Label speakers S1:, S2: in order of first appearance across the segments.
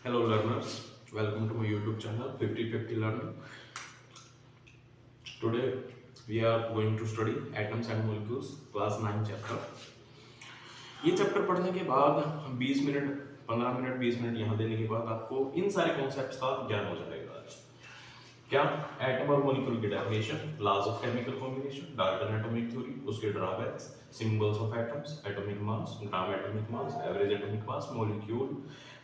S1: Hello learners, welcome to my YouTube channel 5050 Learning. Today we are going to study Atoms and Molecules class 9 chapter. ये chapter पढ़ने के बाद 20 minute 15 minute 20 minute यहाँ देने के बाद आपको इन सारे कॉन्सेप्ट्स का ज्ञान हो जाएगा। क्या एटम और मॉलिक्यूल की definition, laws of chemical combination, Dalton atomic theory, उसके drawbacks, symbols of atoms, atomic mass, gram atomic mass, average atomic mass,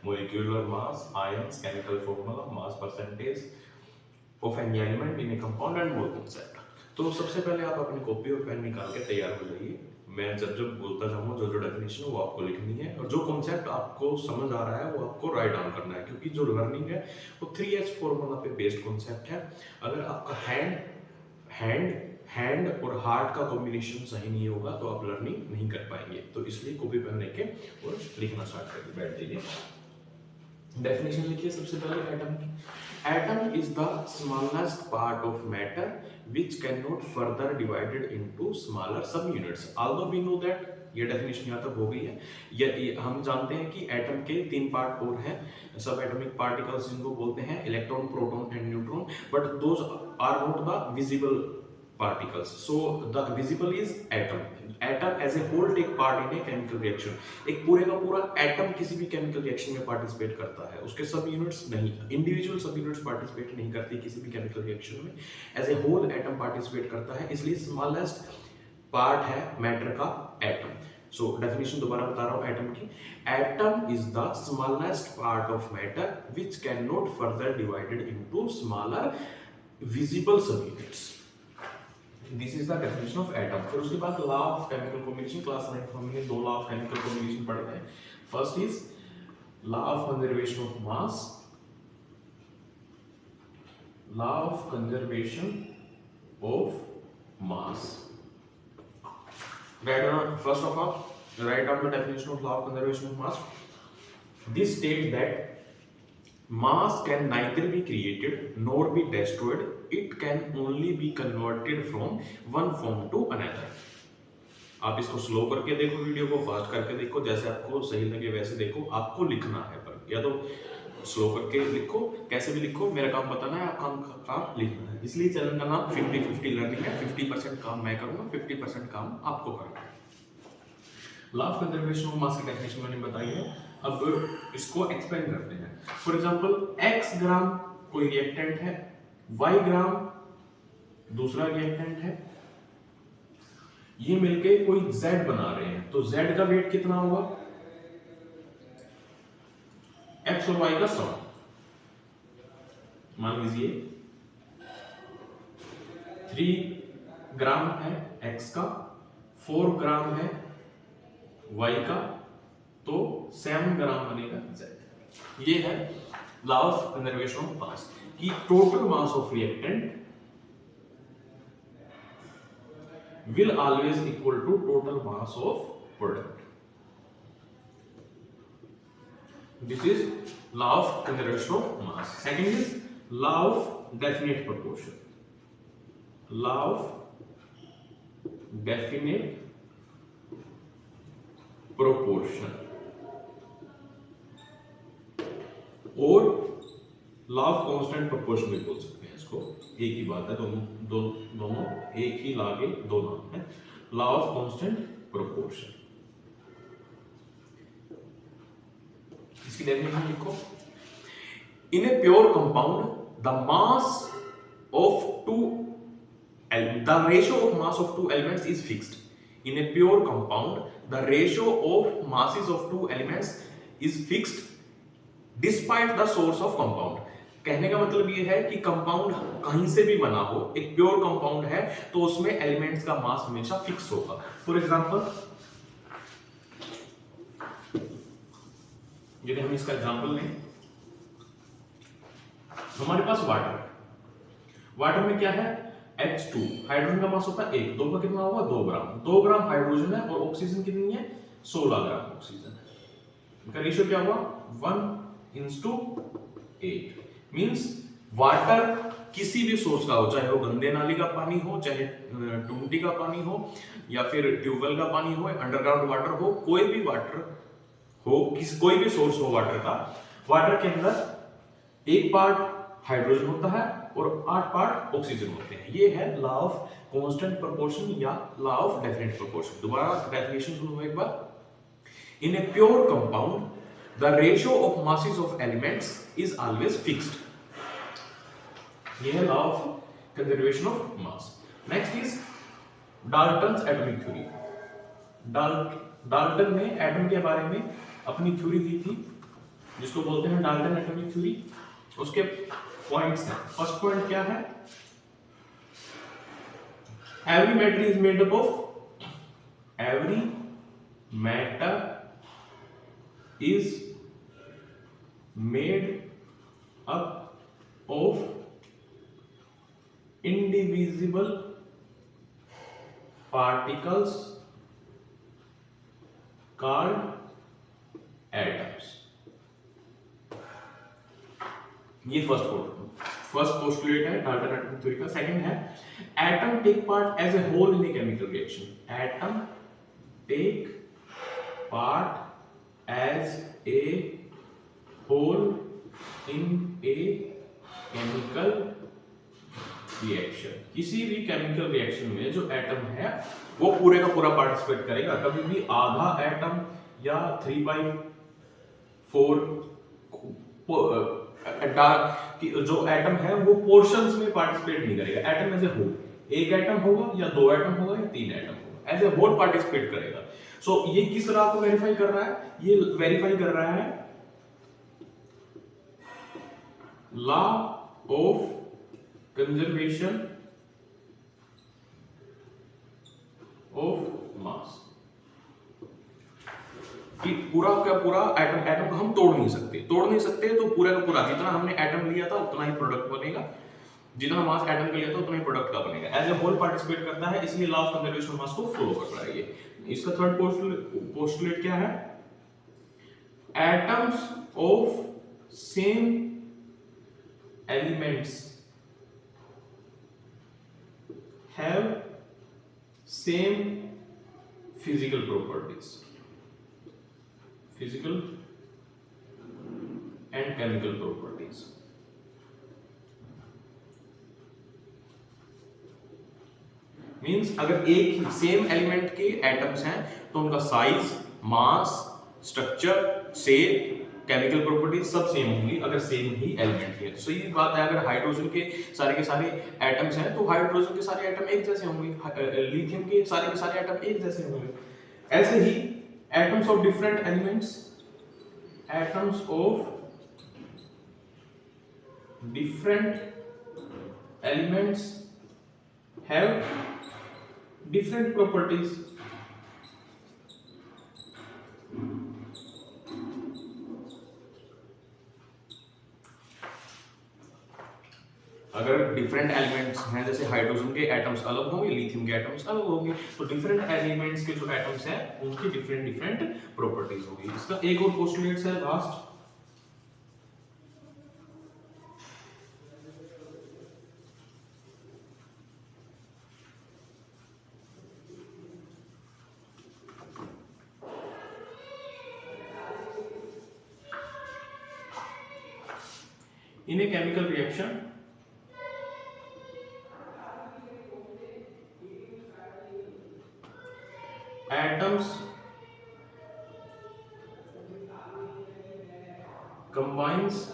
S1: molecular mass, ions, chemical formula, mass percentage of any element in a compound and more concept। तो सबसे पहले आप अपनी copy और pen निकाल के तैयार हो जाइए। मैं जब जब बोलता जाऊंगा जो जो डेफिनेशन है वो आपको लिखनी है और जो कॉन्सेप्ट आपको समझ आ रहा है वो आपको राइट डाउन करना है, क्योंकि जो लर्निंग है वो 3H फॉर्मूला पे बेस्ड कॉन्सेप्ट है। अगर आपका हैंड और हार्ट का कॉम्बिनेशन सही नहीं होगा तो आप लर्निंग नहीं कर पाएंगे। तो इसलिए कॉपी पेन लेके और लिखना स्टार्ट करके बैठ जाइए। डेफिनेशन लिखिए सबसे पहले एटम की। Atom is the smallest part of matter which cannot further divided into smaller subunits। although we know that ये डेफिनेशन यहाँ तक हो गई है। ये हम जानते हैं कि एटम के 3 पार्ट और हैं, सब एटॉमिक पार्टिकल्स जिनको बोलते हैं electron, proton and neutron, but those are not the visible particles। so the visible is atom as a whole take part in a chemical reaction। एक पूरे का पूरा एटम किसी भी केमिकल रिएक्शन में पार्टिसिपेट करता है, उसके सब यूनिट्स नहीं, इंडिविजुअल सब यूनिट्स पार्टिसिपेट नहीं करती किसी भी केमिकल रिएक्शन में। As a whole atom participate करता है, इसलिए स्मॉलेस्ट पार्ट है मैटर का एटम। सो डेफिनेशन दोबारा बता रहा हूं एटम की। Atom is the smallest part of matter which can not further divided into smaller visible sub units. This is the definition of atom. फिर उसके बाद law of chemical combination, class 9 में हमने 2 लॉ ऑफ केमिकल कॉम्बिनेशन पढ़े हैं। First is law of conservation of mass, law of conservation of mass. First of all, write down the definition of law of conservation of mass. This states that mass can neither be created nor be destroyed, it can only be converted from one form to another। आप इसको slow करके देखो, video को fast करके देखो, जैसे आपको सही लगे वैसे देखो। आपको लिखना है पर या तो स्लो करके लिखो, कैसे भी लिखो, मेरा काम बताना है, आप काम लिखना है। इसलिए चैनल का नाम 50-50 लर्निंग है। 50% काम मैं करूंगा, 50% काम आपको करना है। लॉ ऑफ कंजर्वेशन ऑफ मास की डेफिनेशन मैंने बताई है, अब इसको एक्सप्लेन करते हैं। फॉर एग्जांपल x ग्राम कोई रिएक्टेंट है, y ग्राम दूसरा रिएक्टेंट है, ये मिलके कोई z बना रहे हैं, तो z का वेट कितना होगा? x और y का सम। मान लीजिए 3 ग्राम है x का, 4 ग्राम है y का, तो 7 ग्राम बनेगा z। ये है law of conservation of mass कि total mass of reactant will always equal to total mass of product। This is law of conservation of mass। Second is law of definite proportion। law of definite proportion और law of constant proportion भी बोल सकते हैं इसको, एक ही बात है, दोनों एक ही लॉ के दो नाम है। लॉ ऑफ कांस्टेंट प्रोपोर्शन, इसकी डेफिनेशन लिखो। In a pure compound the mass of the ratio of mass of 2 elements is fixed. In a pure compound the ratio of masses of 2 elements is fixed despite the source of compound. कहने का मतलब ये है कि compound कहीं से भी बना हो, एक प्योर कंपाउंड है तो उसमें एलिमेंट्स का मास हमेशा फिक्स होगा। फॉर एग्जांपल यदि हम इसका एग्जांपल लें, हमारे पास वाटर में क्या है? H2, हाइड्रोजन का मास होता है 1, 2 का कितना होगा? 2 ग्राम। 2 ग्राम हाइड्रोजन है और ऑक्सीजन कितनी है? 16 ग्राम ऑक्सीजन है। इनका रेशियो क्या हुआ? 1:8। मींस वाटर किसी भी सोर्स का हो, चाहे वो गंदे नाली का पानी हो, चाहे टूटी का पानी हो, या फिर ट्यूबवेल का पानी हो, अंडरग्राउंड वाटर हो, कोई भी वाटर हो, कोई भी सोर्स हो वाटर का, वाटर के अंदर 1 पार्ट हाइड्रोजन होता है और 8 पार्ट ऑक्सीजन होते हैं। ये है लॉ ऑफ कांस्टेंट प्रोपोर्शन या लॉ ऑफ डेफिनेट प्रोपोर्शन। दोबारा डेफिनेशन सुनो एक बार। In a pure compound the ratio of masses of elements is always fixed. ये है law of conservation of mass. Next is Dalton's atomic theory. Dalton ने atom के बारे में अपनी थ्योरी दी थी जिसको बोलते हैं डाल्टन एटॉमिक थ्योरी। उसके पॉइंट्स हैं। फर्स्ट पॉइंट क्या है? Every matter is made up of every matter is made up of indivisible particles called atoms. ये फर्स्ट पोस्टुलेट है डाल्टन एटॉमिक थ्योरी का। सेकंड है atom take part as a whole in a chemical reaction. Atom take part as a whole in a chemical reaction. किसी भी chemical reaction में जो atom है वो पूरे का पूरा पार्टिसिपेट करेगा। कभी भी आधा एटम या 3/4 जो एटम है वो पोर्शंस में पार्टिसिपेट नहीं करेगा। एटम एज ए होल, एक एटम होगा या 2 एटम होगा या 3 एटम होगा, एज ए होल पार्टिसिपेट करेगा। सो ये किस लॉ को वेरीफाई कर रहा है? ये वेरीफाई कर रहा है law of conservation of mass. कि पूरा का पूरा एटम को हम तोड़ नहीं सकते तो पूरा का पूरा जितना हमने एटम लिया था उतना ही प्रोडक्ट बनेगा, जितना मास एटम का लिया था उतना ही प्रोडक्ट का बनेगा। एज ए होल पार्टिसिपेट करता है, इसलिए लॉ ऑफ कंजर्वेशन ऑफ मास को फॉलो कर रहा है ये। इसका थर्ड पोस्टुलेट क्या है? Atoms of same elements have same physical properties, physical and chemical properties। Means अगर एक ही सेम एलिमेंट के एटम्स हैं तो उनका साइज, मास, स्ट्रक्चर, शेप, केमिकल प्रॉपर्टीज सब सेम होंगी अगर सेम ही एलिमेंट है। तो सही बात है, अगर हाइड्रोजन के सारे एटम्स हैं तो हाइड्रोजन के सारे एटम एक जैसे होंगे, लिथियम के सारे एटम एक जैसे होंगे। ऐसे ही atoms of different elements, atoms of different elements have different properties. अगर डिफरेंट एलिमेंट्स हैं, जैसे हाइड्रोजन के एटम्स अलग होंगे, लिथियम के एटम्स अलग होंगे, तो डिफरेंट एलिमेंट्स के जो एटम्स हैं उनकी डिफरेंट प्रॉपर्टीज होगी। इसका एक और पोस्टुलेट है last. In a chemical reaction, atoms combines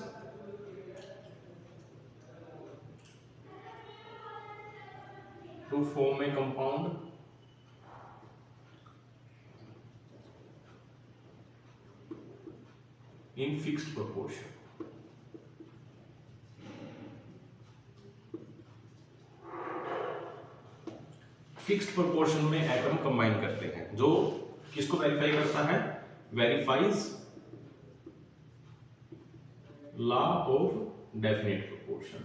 S1: to form a compound in fixed proportion। Fixed proportion में एटम कंबाइन करते हैं, जो किसको वेरीफाई करता है? Verifies law of definite proportion.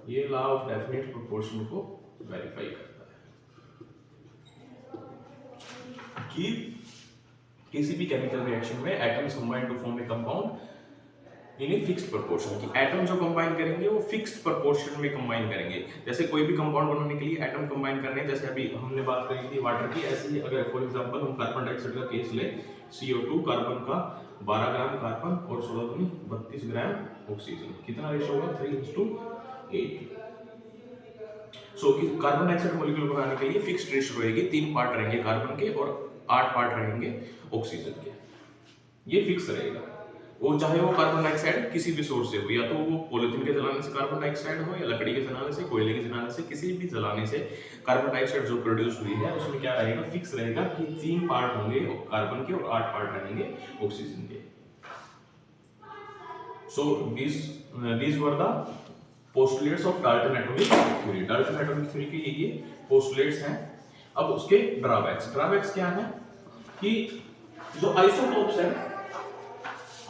S1: ये लॉ ऑफ डेफिनेट प्रोपोर्शन को वेरीफाई करता है कि किसी भी केमिकल रिएक्शन में atoms combine to form a compound in a fixed proportion की एटम जो कंबाइन करेंगे वो फिक्स्ड प्रोपोर्शन में कंबाइन करेंगे। जैसे कोई भी कंपाउंड बनाने के लिए एटम कंबाइन करने हैं, जैसे अभी हमने बात करी थी वाटर की, ऐसे ही अगर फॉर एग्जांपल हम कार्बन डाइऑक्साइड का केस ले, CO2 कार्बन का 12 ग्राम कार्बन और 16 दूनी 32 ग्राम ऑक्सीजन, कितना रेशियो होगा 3:8। सो कार्बन डाइऑक्साइड मॉलिक्यूल बनाने के लिए फिक्स्ड रेशियो रहेगी, 3 पार्ट रहेंगे कार्बन के और 8 पार्ट रहेंगे ऑक्सीजन के, ये फिक्स रहेगा। वो चाहे वो कार्बन डाइऑक्साइड किसी भी सोर्स से हो, या तो वो पॉलिथीन के जलाने से कार्बन डाइऑक्साइड हो, या लकड़ी के जलाने से, कोयले के जलाने से, किसी भी जलाने से कार्बन डाइऑक्साइड जो प्रोड्यूस हुई है उसमें क्या रहेगा, फिक्स रहेगा कि 3 पार्ट होंगे कार्बन के और 8 पार्ट रहेंगे ऑक्सीजन के। सो these were the postulates of Dalton atomic theory। Dalton atomic theory के ये पोस्टुलेट्स हैं। अब उसके ड्रॉबैक्स क्या है कि जो आइसोटोप्स है,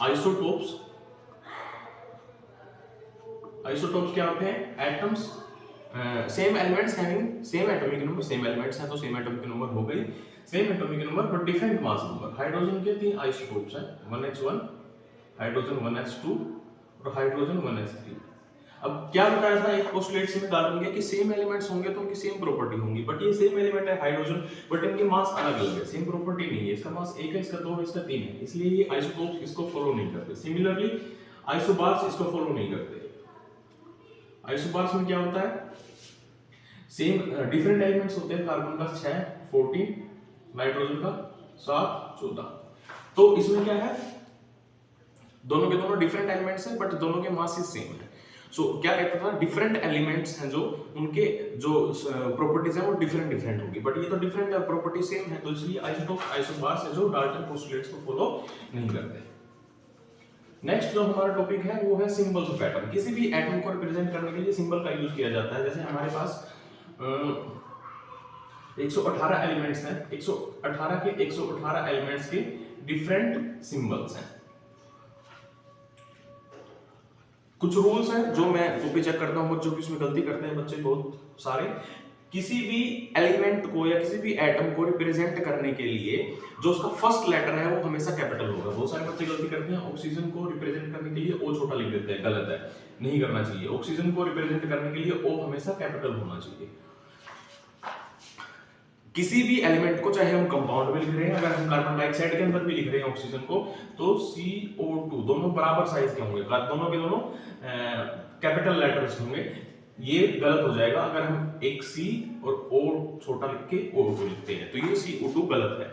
S1: आइसोटोप्स क्या होते हैं, atoms same elements having same atomic number, same elements हैं तो सेम एटॉमिक नंबर हो गई, same atomic number but different mass number. Hydrogen के 3 आइसोटोप्स हैं, 1h1, हाइड्रोजन 1h2 और हाइड्रोजन 1h3। अब क्या बताया था एक पोस्टुलेट में डाल दिया कि सेम एलिमेंट्स होंगे तो उनकी सेम प्रॉपर्टी होंगी, बट ये सेम एलिमेंट है हाइड्रोजन, बट इनके मास अलग अलग है, सेम प्रॉपर्टी नहीं है। इसका मास 1 है, इसका 2 है, इसका 3 है, इसलिए ये आइसोटोप्स इसको फॉलो नहीं करते। सिमिलरली आइसोबार्स इसको फॉलो नहीं करते। आइसोबार्स में क्या होता है, सेम डिफरेंट एलिमेंट्स होते हैं, कार्बन का 6 14, नाइट्रोजन का 7 14। तो इसमें क्या है, दोनों के दोनों डिफरेंट एलिमेंट्स हैं बट दोनों के मासेस सेम है। सो क्या कहता था, डिफरेंट एलिमेंट्स हैं जो उनके जो प्रॉपर्टीज हैं वो डिफरेंट होगी, बट ये तो डिफरेंट प्रॉपर्टी सेम है, तो इसलिए आइसोटोप्स आइसोबार्स है जो डाल्टन पोस्टुलेट्स को फॉलो नहीं करते। नेक्स्ट जो हमारा टॉपिक है वो है सिंबल्स ऑफ एटम। किसी भी एटम को रिप्रेजेंट करने के लिए सिंबल का यूज किया जाता है। जैसे हमारे पास 118 एलिमेंट्स हैं, 118 के 118 एलिमेंट्स के डिफरेंट सिंबल्स हैं। कुछ रूल्स हैं जो मैं कॉपी चेक करता हूं, बच्चों की इसमें गलती करते हैं बच्चे बहुत सारे। किसी भी एलिमेंट को या किसी भी एटम को रिप्रेजेंट करने के लिए जो उसका फर्स्ट लेटर है वो हमेशा कैपिटल होगा। बहुत सारे बच्चे गलती करते हैं, ऑक्सीजन को रिप्रेजेंट करने के लिए ओ छोटा लिख देते हैं, गलत है, नहीं करना चाहिए। ऑक्सीजन को रिप्रेजेंट करने के लिए ओ हमेशा कैपिटल होना चाहिए। किसी भी एलिमेंट को, चाहे हम कंपाउंड में लिख रहे हैं, अगर हम कार्बन डाइऑक्साइड के अंदर भी लिख रहे हैं ऑक्सीजन को, तो CO2 दोनों बराबर साइज के होंगे, दोनों के दोनों कैपिटल लेटर्स होंगे। ये गलत हो जाएगा अगर हम एक C और O छोटा लिख के O2 लिखते हैं, तो ये CO2 गलत है।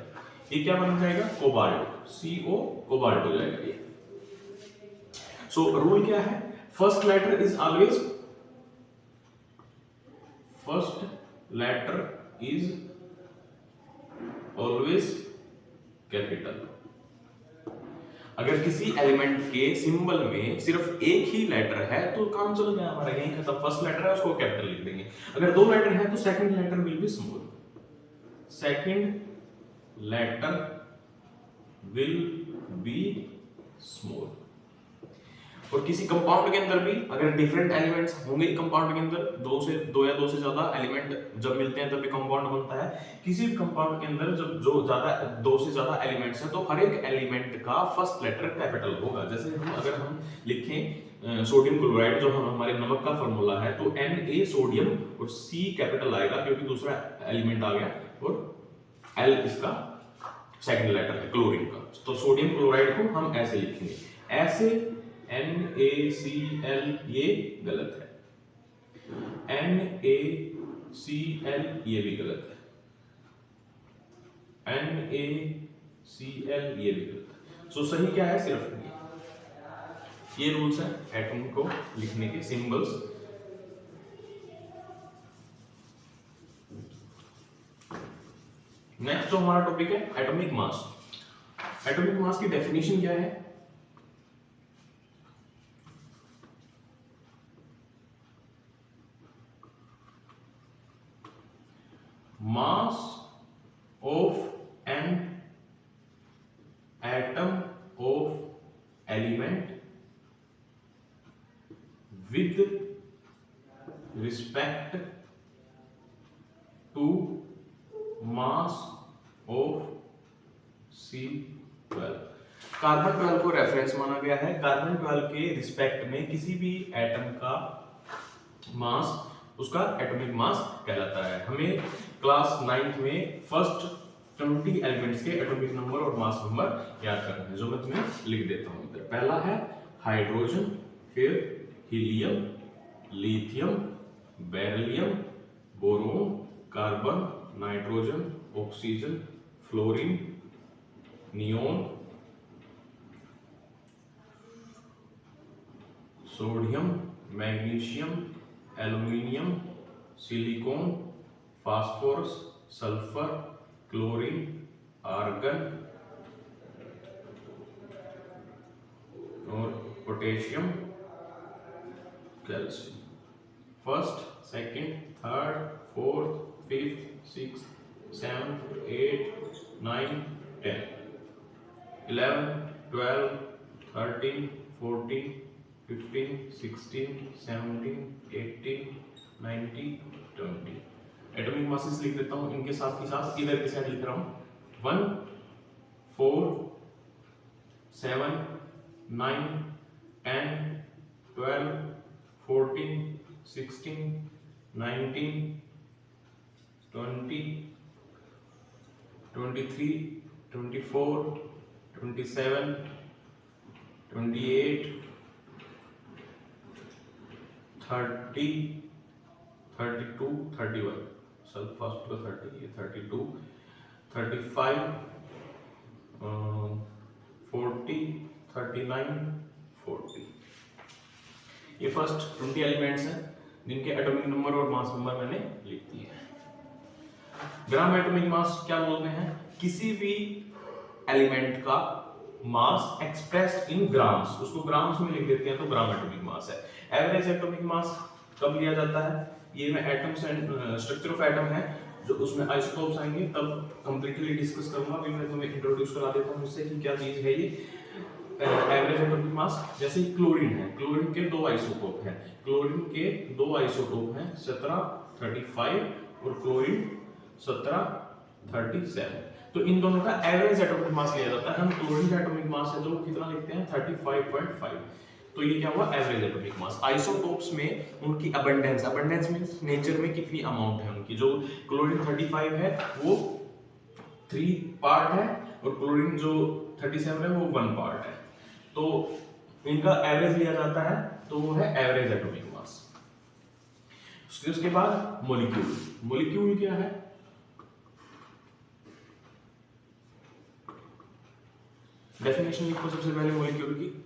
S1: ये क्या बन जाएगा, कोबाल्ट, CO कोबाल्ट हो जाएगा ये। सो रूल क्या है, first letter is always capital. अगर किसी एलिमेंट के सिंबल में सिर्फ एक ही लेटर है तो काम चल गया हमारा, यहीं खत्म। फर्स्ट लेटर है उसको कैपिटल लिख देंगे। अगर 2 लेटर है तो second letter will be small, और किसी कंपाउंड के अंदर भी अगर डिफरेंट एलिमेंट्स होंगे कंपाउंड के अंदर, 2 या 2 से ज्यादा एलिमेंट जब मिलते हैं तभी कंपाउंड बनता है। किसी भी कंपाउंड के अंदर जब 2 से ज्यादा एलिमेंट्स हैं तो हर एक एलिमेंट का फर्स्ट लेटर कैपिटल होगा। जैसे अगर हम लिखें सोडियम क्लोराइड, जो हमारे नमक का फॉर्मूला है, तो Na सोडियम और C कैपिटल आएगा क्योंकि दूसरा एलिमेंट आ गया, और L इसका सेकंड लेटर है क्लोरीन का। तो सोडियम क्लोराइड को हम ऐसे लिखेंगे, ऐसे NaCl, ये गलत है। NaCl ये भी गलत है। NaCl ये भी गलत है। सो सही क्या है, सिर्फ ये रूल्स हैं एटम को लिखने के, सिंबल्स। नेक्स्ट जो हमारा टॉपिक है एटॉमिक मास। एटॉमिक मास की डेफिनेशन क्या है, mass of an atom of element with respect to mass of C12। Carbon 12 को रेफरेंस माना गया है। कार्बन 12 के रिस्पेक्ट में किसी भी एटम का मास उसका एटॉमिक मास कहलाता है। हमें क्लास 9th में फर्स्ट 20 एलिमेंट्स के एटॉमिक नंबर और मास नंबर याद करना है, जो मैं तुम्हें लिख देता हूं इधर। पहला है हाइड्रोजन, फिर helium, lithium, beryllium, boron, carbon, nitrogen, oxygen, fluorine, neon, sodium, magnesium, aluminium, silicon, phosphorus, sulphur, chlorine, argon और potassium, calcium. First, second, third, fourth, fifth, sixth, seventh, eight, 9, 10, 11, 12, 13, 14, 15, 16, 17, 18, 19, 20। Atomic masses लिख देता हूं इनके साथ ही साथ, इधर के साइड लिख रहा हूं 1, 4, 7, 9, 10, 12, 14, 16, 19, 20, 23, 24, 27, 28, 30, 32, 31, सब फर्स्ट का 30, ये 32, 35, 40, 39, 40। ये फर्स्ट 20 एलिमेंट्स हैं जिनके एटॉमिक नंबर और मास नंबर मैंने लिख दिए हैं। ग्राम एटॉमिक मास क्या बोलते हैं? किसी भी एलिमेंट का मास एक्सप्रेस्ड इन ग्राम्स, उसको ग्राम्स में लिख देते हैं तो ग्राम एटॉमिक मास है। एवरेज एटॉमिक मास कब लिया जाता है? ये मैं atoms and structure of atom है जो उसमें आइसोटोप्स आएंगे तब कंप्लीटली डिस्कस करूंगा। अभी मैं तुम्हें इंट्रोड्यूस करा देता हूं इससे कि क्या चीज है ये एवरेज एटॉमिक मास। जैसे क्लोरीन है, क्लोरीन के दो आइसोटोप हैं, क्लोरीन के दो आइसोटोप हैं 1735 और क्लोरीन 1737। तो इन दोनों का एवरेज एटॉमिक मास लिया जाता है। हम क्लोरीन का एटॉमिक मास है जो कितना लिखते हैं 35.5, तो ये क्या हुआ एवरेज एटॉमिक मास। आइसोटोप्स में उनकी अबंडेंस, अबंडेंस मींस नेचर में कितनी अमाउंट है उनकी। जो क्लोरीन 35 है वो 3 पार्ट है और क्लोरीन जो 37 है वो 1 पार्ट है, तो इनका एवरेज लिया जाता है तो वो है एवरेज एटॉमिक मास। उसके बाद मॉलिक्यूल। मॉलिक्यूल क्या है? डेफिनेशन लिखो सबसे पहले मॉलिक्यूल की।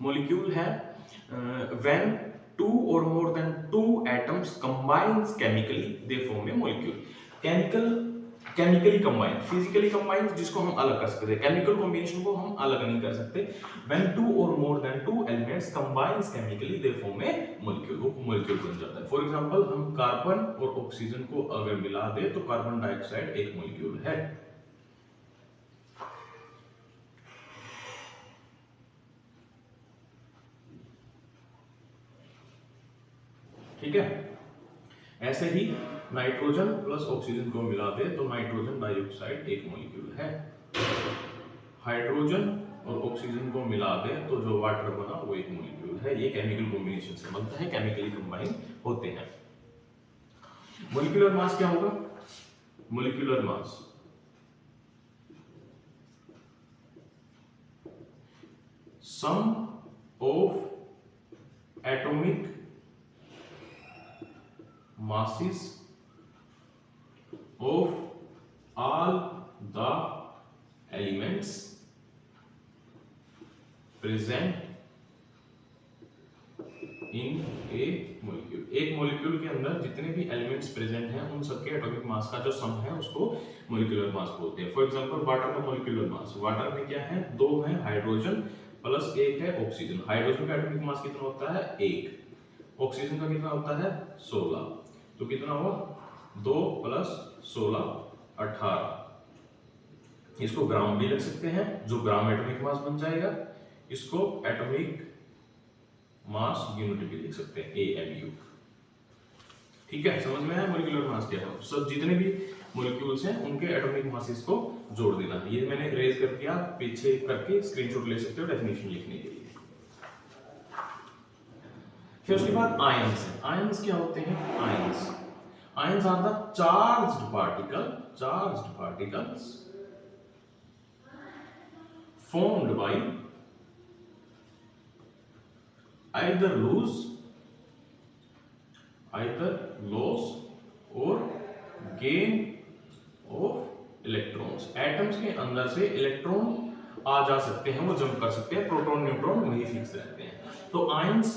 S1: मॉलिक्यूल है when 2 or more than 2 atoms combines chemically they form a molecule। Chemically combine, physically combine जिसको हम अलग कर सकते हैं, केमिकल कॉम्बिनेशन को हम अलग नहीं कर सकते। When 2 or more than 2 elements combines chemically they form a molecule, वो मॉलिक्यूल बन जाता है। फॉर एग्जांपल हम कार्बन और ऑक्सीजन को अगर मिला दे तो कार्बन डाइऑक्साइड एक मॉलिक्यूल है। ठीक है, ऐसे ही नाइट्रोजन प्लस ऑक्सीजन को मिला दे तो नाइट्रोजन डाइऑक्साइड एक मॉलिक्यूल है। हाइड्रोजन और ऑक्सीजन को मिला दे तो जो वाटर बना वो एक मॉलिक्यूल है। ये केमिकल कॉम्बिनेशन से बनता है, केमिकली कंबाइन होते हैं। मॉलिक्यूलर मास क्या होगा? Molecular mass sum of atomic masses of all the elements present in a molecule। एक मॉलिक्यूल के अंदर जितने भी एलिमेंट्स प्रेजेंट हैं उन सबके एटॉमिक मास का जो सम है उसको मॉलिक्यूलर मास बोलते हैं। फॉर एग्जांपल वाटर का मॉलिक्यूलर मास, वाटर में क्या है? 2 है हाइड्रोजन प्लस 1 है ऑक्सीजन। हाइड्रोजन का एटॉमिक मास कितना होता है? 1। ऑक्सीजन का कितना होता है? 16। तो कितना हुआ? 2 + 16 18। इसको ग्राम भी लिख सकते हैं, जो ग्राम एटॉमिक मास बन जाएगा। इसको एटॉमिक मास यूनिट भी लिख सकते हैं, AMU। ठीक है, समझ में आया मॉलिक्यूलर मास क्या है? सब जितने भी मॉलिक्यूल्स हैं उनके एटॉमिक मासेस को जोड़ देना है। ये मैंने रेज कर दिया, पीछे करके स्क्रीनशॉट ले सकते हो डेफिनेशन लिखने के लिए। फिर उसके बाद आयंस है। आयंस क्या होते हैं? Ions are the charged particles formed by either loss or gain of electrons। Atoms के अंदर से इलेक्ट्रॉन आ जा सकते हैं, वो जंप कर सकते हैं, प्रोटॉन न्यूट्रॉन वही फिक्स रहते हैं। तो आयंस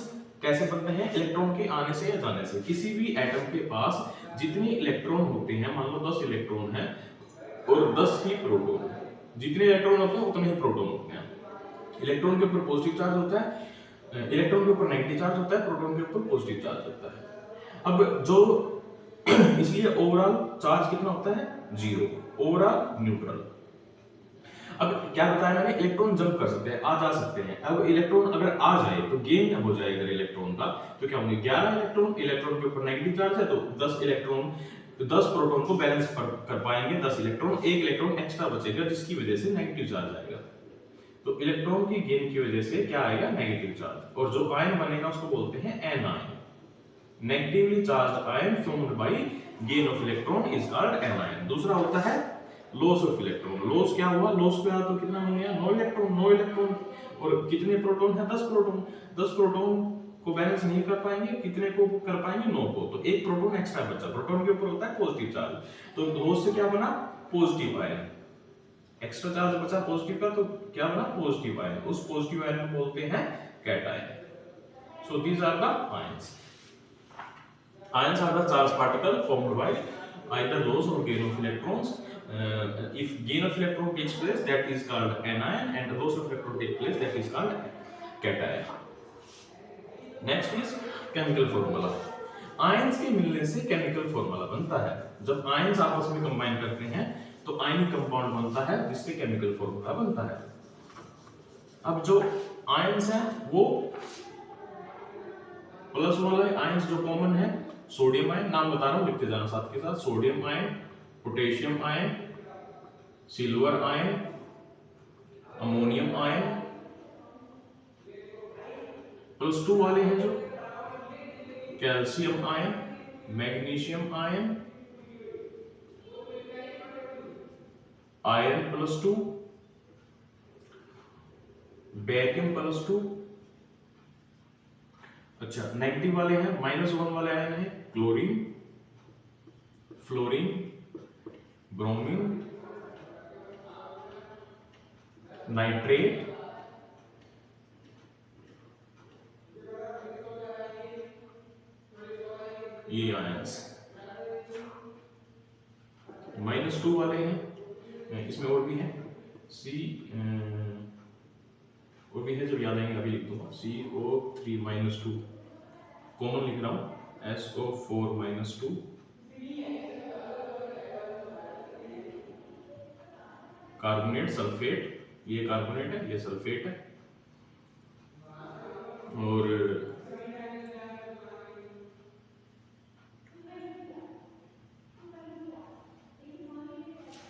S1: कैसे बनते हैं? इलेक्ट्रॉन के आने से या जाने से। किसी भी एटम के पास जितने इलेक्ट्रॉन होते हैं, मान लो 10 इलेक्ट्रॉन है और 10 ही प्रोटॉन है, जितने इलेक्ट्रॉन होते हैं उतने ही प्रोटॉन होते हैं। इलेक्ट्रॉन के ऊपर पॉजिटिव चार्ज होता है, इलेक्ट्रॉन के ऊपर नेगेटिव चार्ज होता है, प्रोटॉन के ऊपर पॉजिटिव चार्ज होता है। अब जो इसलिए ओवरऑल चार्ज कितना होता है? 0, ओवरऑल न्यूट्रल। अब क्या बताया मैंने? इलेक्ट्रॉन जंप कर सकते हैं, आ जा सकते हैं। अब इलेक्ट्रॉन अगर आ जाए तो गेन हो जाएगा इलेक्ट्रॉन का, तो क्या होंगे? 11 इलेक्ट्रॉन के ऊपर नेगेटिव चार्ज है तो 10 प्रोटॉन को बैलेंस कर पाएंगे 10 इलेक्ट्रॉन, एक इलेक्ट्रॉन एक्स्ट्रा बचेगा जिसकी वजह से नेगेटिव चार्ज आएगा। तो इलेक्ट्रॉन की गेन की वजह से क्या आएगा? Negative charge. और जो आयन बनेगा उसको बोलते हैं anion. Negatively charged ion formed by gain of electron is called anion. दूसरा होता है लॉस ऑफ इलेक्ट्रॉन। लॉस क्या हुआ? लॉस क्या तो कितना बन गया? 9 इलेक्ट्रॉन। और कितने प्रोटॉन है? 10 प्रोटॉन को बैलेंस नहीं कर पाएंगे, कितने को कर पाएंगे? 9 को। तो एक प्रोटॉन एक्स्ट्रा बचा, प्रोटॉन के ऊपर होता है पॉजिटिव चार्ज, तो लॉस से क्या बना? Positive ion. एक्स्ट्रा चार्ज बचा पॉजिटिव का, तो क्या बना? Positive ion. उस पॉजिटिव आयन को बोलते हैं cation. So these are the ions. Ions are the charged particle formed by either loss or gain of electrons. If gain of electron takes place, that is called anion, and loss of electron takes place, that is called cation. Next is chemical formula. Ions के मिलने से chemical formula बनता है। जब ions आपस में combine करते हैं तो ionic compound बनता है जिससे chemical formula बनता है। अब जो ions हैं वो प्लस वाले आयंस जो कॉमन है, सोडियम आयन, नाम बता रहा हूं लिखते जाना साथ के साथ। Sodium ion, potassium ion, silver ion, ammonium ion. +2 वाले हैं जो calcium ion, magnesium ion, iron +2, barium +2। अच्छा, नेगेटिव वाले हैं, -1 वाले आयन है क्लोरीन, फ्लोरीन, ब्रोमीन, नाइट्रेट, ये आयंस। -2 वाले हैं, इसमें और भी है और भी है, जब याद आएंगे अभी लिख दूंगा। CO3-2 कॉमन लिख रहा हूं, SO4-2, कार्बोनेट, सल्फेट, ये कार्बोनेट है, ये सल्फेट है, और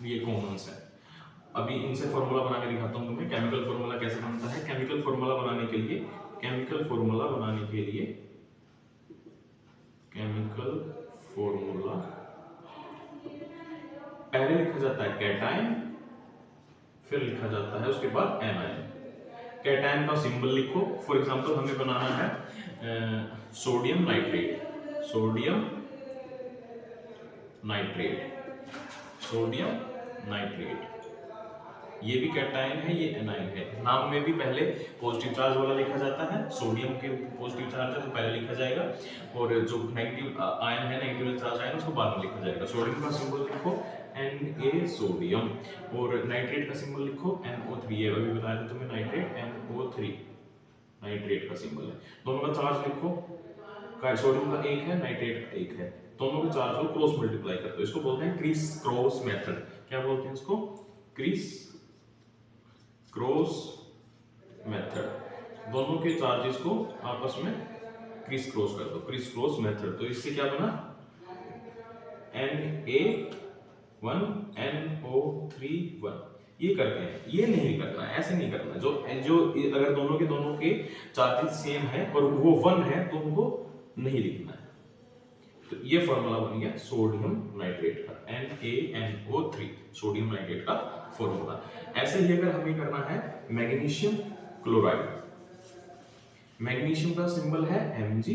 S1: ये कॉमन्स है। अभी इनसे फॉर्मूला बना के दिखाता हूं तुम्हें केमिकल फॉर्मूला कैसे बनता है। केमिकल फॉर्मूला बनाने के लिए पहले लिखा जाता है कैटायन, फिर लिखा जाता है उसके बाद एनायन। कैटायन का सिंबल लिखो। फॉर एग्जांपल हमें बनाना है सोडियम नाइट्रेट, सोडियम नाइट्रेट, ये भी कैटायन है, ये एनायन है। नाम में भी पहले पॉजिटिव चार्ज वाला लिखा जाता है, सोडियम के पॉजिटिव चार्ज है तो पहले लिखा जाएगा, और जो नेगेटिव आयन है, नेगेटिव चार्ज आयन, उसको बाद में लिखा जाएगा। सोडियम का सिंबल लिखो Na सोडियम, और नाइट्रेट का सिंबल लिखो NO3, ये अभी बताया था तुम्हें, नाइट्रेट NO3 नाइट्रेट का सिंबल है। दोनों का चार्ज लिखो, सोडियम का 1 है, नाइट्रेट का 1 है, दोनों के चार्ज को क्रॉस मल्टीप्लाई करते हो। इसको बोलते हैं क्रिस क्रॉस मेथड। क्या बोलते हैं इसको? Criss cross method. दोनों के चार्जेस को आपस में क्रिस क्रॉस कर दो, क्रिस क्रॉस मेथड। तो इससे क्या बना? Na 1NO3 1 ये करते हैं, ये नहीं करना है, ऐसे नहीं करना। जो जो अगर दोनों के चार्जेस सेम है और वो 1 है तो उनको नहीं लिखना है। तो ये फॉर्मूला बन गया सोडियम नाइट्रेट का, NaNO3 सोडियम नाइट्रेट का फॉर्मूला। ऐसे ही अगर हमें करना है मैग्नीशियम क्लोराइड, मैग्नीशियम का सिंबल है Mg,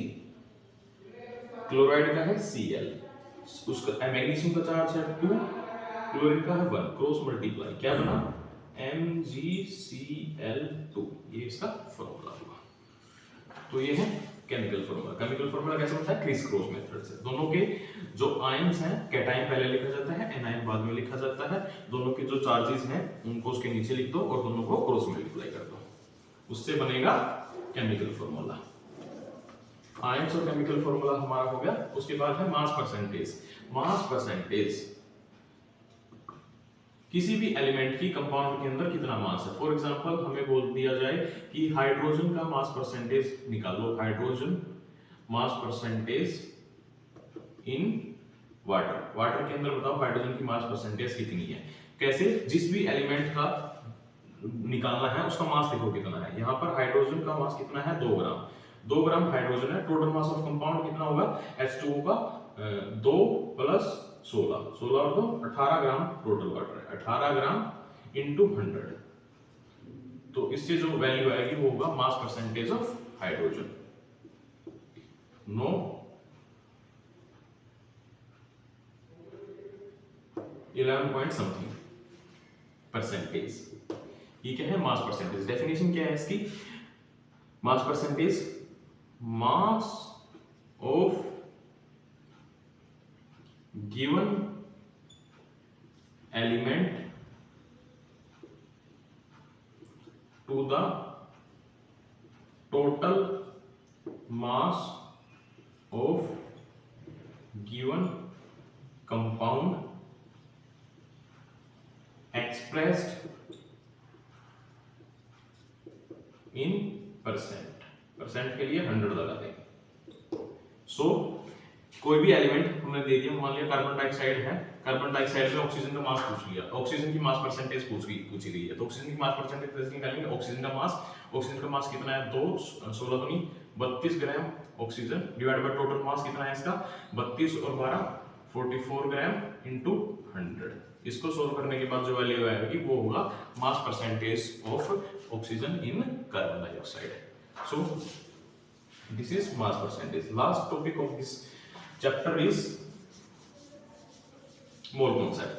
S1: क्लोराइड का है Cl, उसका मैग्नीशियम का चार्ज है 2, क्लोरीन का है 1, क्रॉस मल्टीप्लाई क्या बना MgCl2, ये इसका फॉर्मूला हुआ। तो ये है केमिकल फॉर्मूला। केमिकल फॉर्मूला कैसे होता है? क्रिस क्रॉस मेथड से। दोनों के जो आयंस हैं, कैटायन पहले लिखा जाता है, एनायन बाद में लिखा जाता है। दोनों के जो चार्जेस हैं उनको उसके नीचे लिख दो और दोनों को क्रॉस मल्टीप्लाई कर दो, उससे बनेगा केमिकल फॉर्मूला। आयंस और केमिकल फॉर्मूला हमारा हो गया। उसके बाद है मास परसेंटेज। मास परसेंटेज किसी भी एलिमेंट की कंपाउंड के अंदर कितना मास है। फॉर एग्जांपल हमें बोल दिया जाए कि हाइड्रोजन का मास परसेंटेज निकालो, hydrogen mass percentage in water. Water के अंदर बताओ हाइड्रोजन की मास परसेंटेज कितनी है। कैसे? जिस भी एलिमेंट का निकालना है उसका मास देखो कितना है। यहाँ पर हाइड्रोजन का मास कितना है? 2 ग्राम। 2 ग्राम हाइड्रोजन है। टोटल मास ऑफ कंपाउंड कितना होगा? H2O का 2 प्लस 16, 16 और 2 18 ग्राम टोटल वाटर है। 18 ग्राम इंटू 100, तो इससे जो वैल्यू आएगी वो होगा mass percentage of hydrogen. No 11 point something percentage. ये क्या है? Mass percentage. डेफिनेशन क्या है इसकी? Mass percentage mass of given element to the total mass of given compound expressed in percent. Percent के लिए 100 लगा देंगे। सो कोई भी एलिमेंट हमने दे दिया, मान लिया कार्बन डाइऑक्साइड है। कार्बन डाइऑक्साइड में ऑक्सीजन का मास पूछ लिया, ऑक्सीजन की मास परसेंटेज पूछी गई है, तो ऑक्सीजन की मास परसेंटेज कैसे निकालेंगे? ऑक्सीजन का मास कितना है? 2, 16 दूनी 32 gram oxygen divide by total mass कितना है इसका? 32 और 12 44 ग्राम इंटू 100। इसको सोल्व करने के बाद जो वैल्यू आएगी वो होगा mass percentage of oxygen in carbon dioxide. So this is mass percentage. Last topic of this chapter is mole concept.